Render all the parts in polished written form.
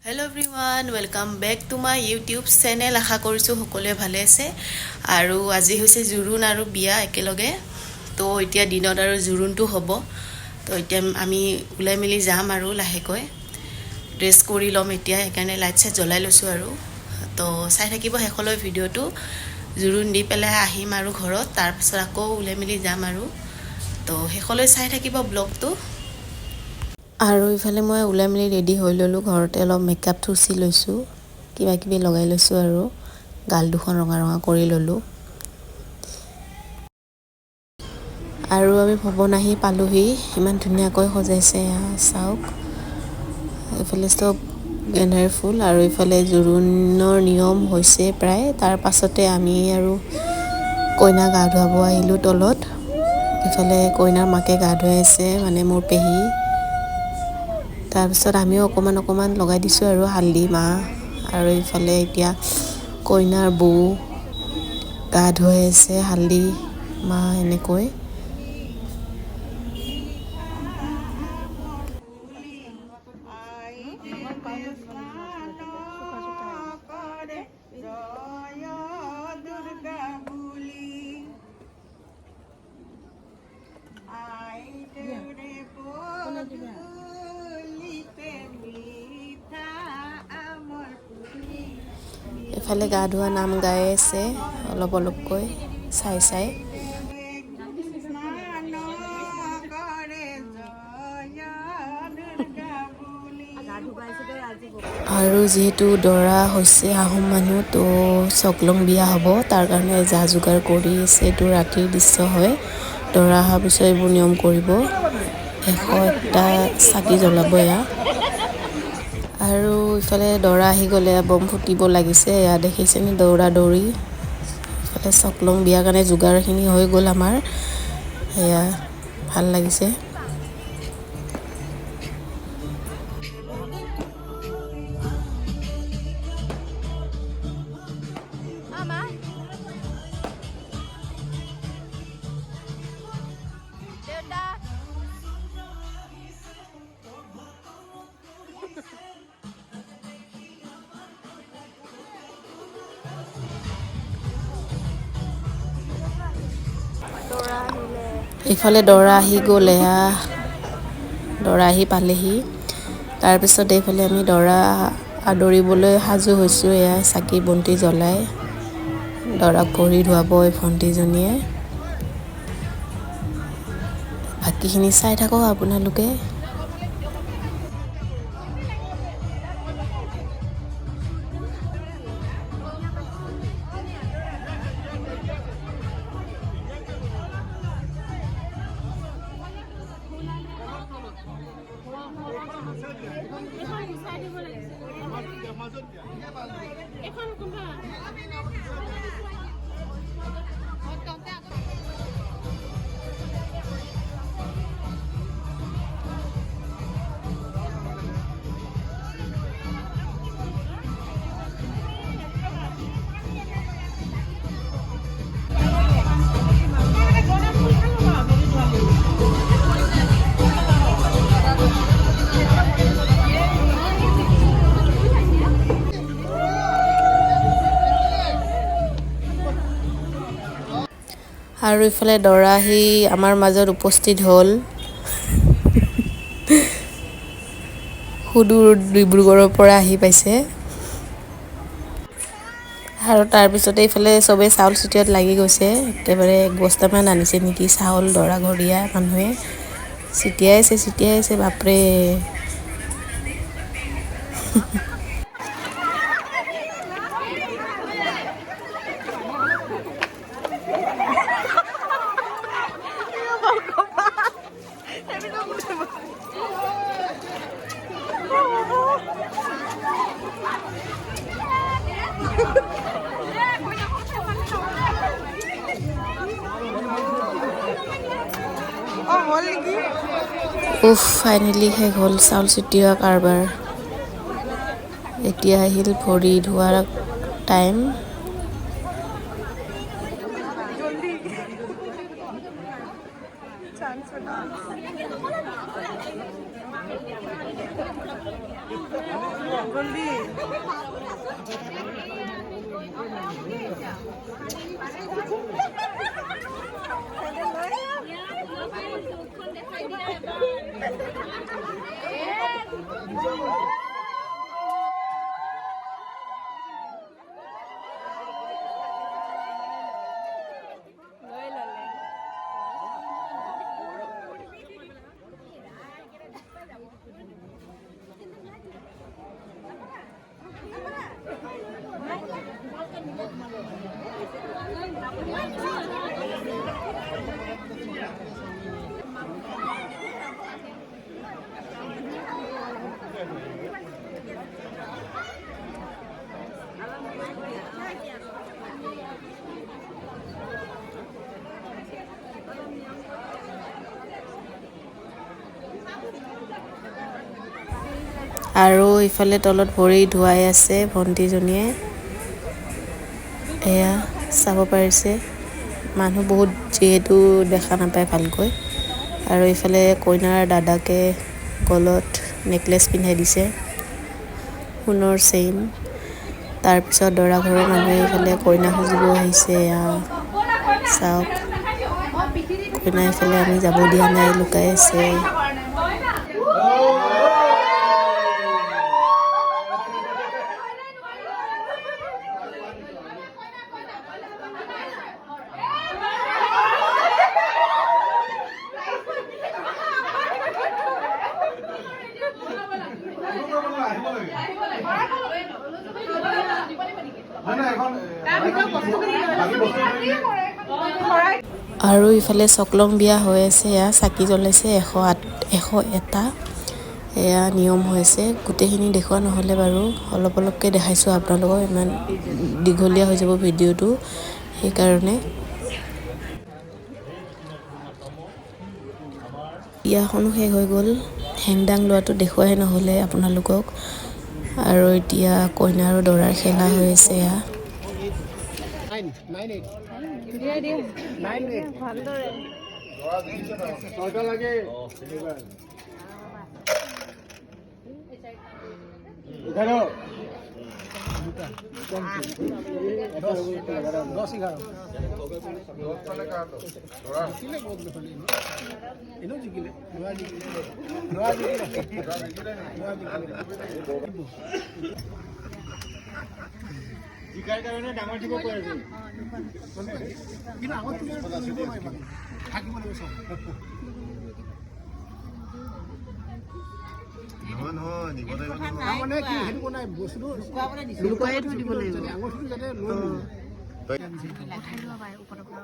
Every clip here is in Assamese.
Hello' everyone, welcome back to my YouTube channel. আশা কৰিছোঁ সকলোৱে ভালে আছে। আৰু আজি হৈছে জোৰোণ আৰু বিয়া একেলগে। তো এতিয়া দিনত আৰু জোৰোণটো হ'ব। তো এতিয়া আমি ওলাই মেলি যাম আৰু লাহেকৈ ড্ৰেছ কৰি ল'ম এতিয়া, সেইকাৰণে লাইট চাইট জ্বলাই লৈছোঁ আৰু। তো চাই থাকিব শেষলৈ ভিডিঅ'টো। জোৰোণ দি পেলাই আহিম আৰু ঘৰত, তাৰপাছত আকৌ ওলাই মেলি যাম আৰু। তো শেষলৈ চাই থাকিব ব্লগটো। আৰু ইফালে মই ওলাই মেলি ৰেডি হৈ ল'লোঁ। ঘৰতে অলপ মেকআপ থুচি লৈছোঁ, কিবা কিবি লগাই লৈছোঁ আৰু গাল দুখন ৰঙা ৰঙা কৰি ল'লোঁ। আৰু আমি ভৱন আহি পালোহি। ইমান ধুনীয়াকৈ সজাইছে, চাওক। এইফালে চব গেন্ধাৰ ফুল, আৰু ইফালে জোৰোণৰ নিয়ম হৈছে প্ৰায়। তাৰ পাছতে আমি আৰু কইনা গা ধুৱাব আহিলোঁ তলত। ইফালে কইনাৰ মাকে গা ধুৱাই আছে, মানে মোৰ পেহী। তাৰপিছত আমিও অকণমান লগাই দিছোঁ আৰু হালধি মাহ। আৰু ইফালে এতিয়া কইনাৰ বৌ গা ধুৱাই আছে হালধি মাহ এনেকৈ। এফালে গা ধোৱা নাম গাই আছে অলপ অলপকৈ চাই। আৰু যিহেতু দৰা হৈছে আহোম মানুহ, তো চকলং বিয়া হ'ব, তাৰ কাৰণে যা যোগাৰ কৰি আছে। এইটো ৰাতিৰ দৃশ্য হয়। দৰা অহাৰ পিছত এইবোৰ নিয়ম কৰিব। 101টা চাকি জ্বলাব এয়া। আৰু ইফালে দৰা আহি গ'লে বম ফুটিব লাগিছে, এয়া দেখিছেনে দৌৰা দৌৰি। ইফালে চকলং বিয়াৰ কাৰণে যোগাৰখিনি হৈ গ'ল আমাৰ। এয়া ভাল লাগিছে। ইফালে দৰা আহি গ'ল, এয়া দৰা আহি পালেহি। তাৰপিছত এইফালে আমি দৰা আদৰিবলৈ সাজু হৈছোঁ। এয়া চাকি বন্তি জ্বলাই দৰাক ভৰি ধুৱাব এই ভণ্টিজনীয়ে। বাকীখিনি চাই থাকক আপোনালোকে। আৰু ইফালে দৰা আহি আমাৰ মাজত উপস্থিত হ'ল। সুদূৰ ডিব্ৰুগড়ৰ পৰা আহি পাইছে। আৰু তাৰপিছতে এইফালে চবেই চাউল চিটিয়াত লাগি গৈছে। একেবাৰে 1 বস্তামান আনিছে নেকি চাউল দৰা ঘৰীয়া মানুহে। ছিটিয়াইছে বাপৰে। ফাইনেলি শেষ হ'ল চাউল চিটিওৱা কাৰবাৰ। এতিয়া আহিল ভৰি ধোৱাৰ টাইম। আৰু ইফালে তলত ভৰি ধুৱাই আছে ভণ্টিজনীয়ে এয়া চাব পাৰিছে মানুহ বহুত যিহেতু দেখা নাপায় ভালকৈ আৰু ইফালে কইনাৰ দাদাকে গলত নেকলেছ পিন্ধাই দিছে সোণৰ চেইন তাৰপিছত দৰা ঘৰৰ মানুহে ইফালে কইনা খুজিব আহিছে এয়া চাওক কইনা ইফালে আমি যাব দিয়া নাই লুকাই আছে আৰু ইফালে চকলং বিয়া হৈ আছে এয়া চাকি জ্বলাইছে 101টা এয়া নিয়ম হৈছে গোটেইখিনি দেখুৱা নহ'লে বাৰু অলপ অলপকৈ দেখাইছোঁ আপোনালোকক ইমান দীঘলীয়া হৈ যাব ভিডিঅ'টো সেইকাৰণে বিয়াখনো শেষ হৈ গ'ল হেংদাং লোৱাটো দেখুৱাই নহ'লে আপোনালোকক আৰু এতিয়া কইনা আৰু দৰাৰ খেলা হৈ আছে এয়া জিকাৰ কাৰণে ডাঙৰ দিব পাৰে কিন্তু আগত তুমি থাকিব লাগিব চব নহয় দিব লাগিব মানে কি হেতু কোনাই বস্তুটো লুকুৱাই থৈ দিব লাগিব আঙুৰটো যাতে লৈ দেখাই লোৱা বাই ওপৰৰ পৰা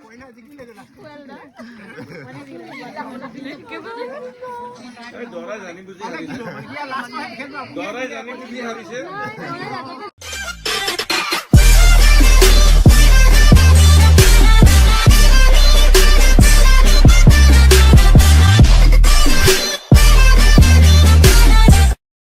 কইনা জিকিলে গলা দৰা জানি বুজি হাৰিছে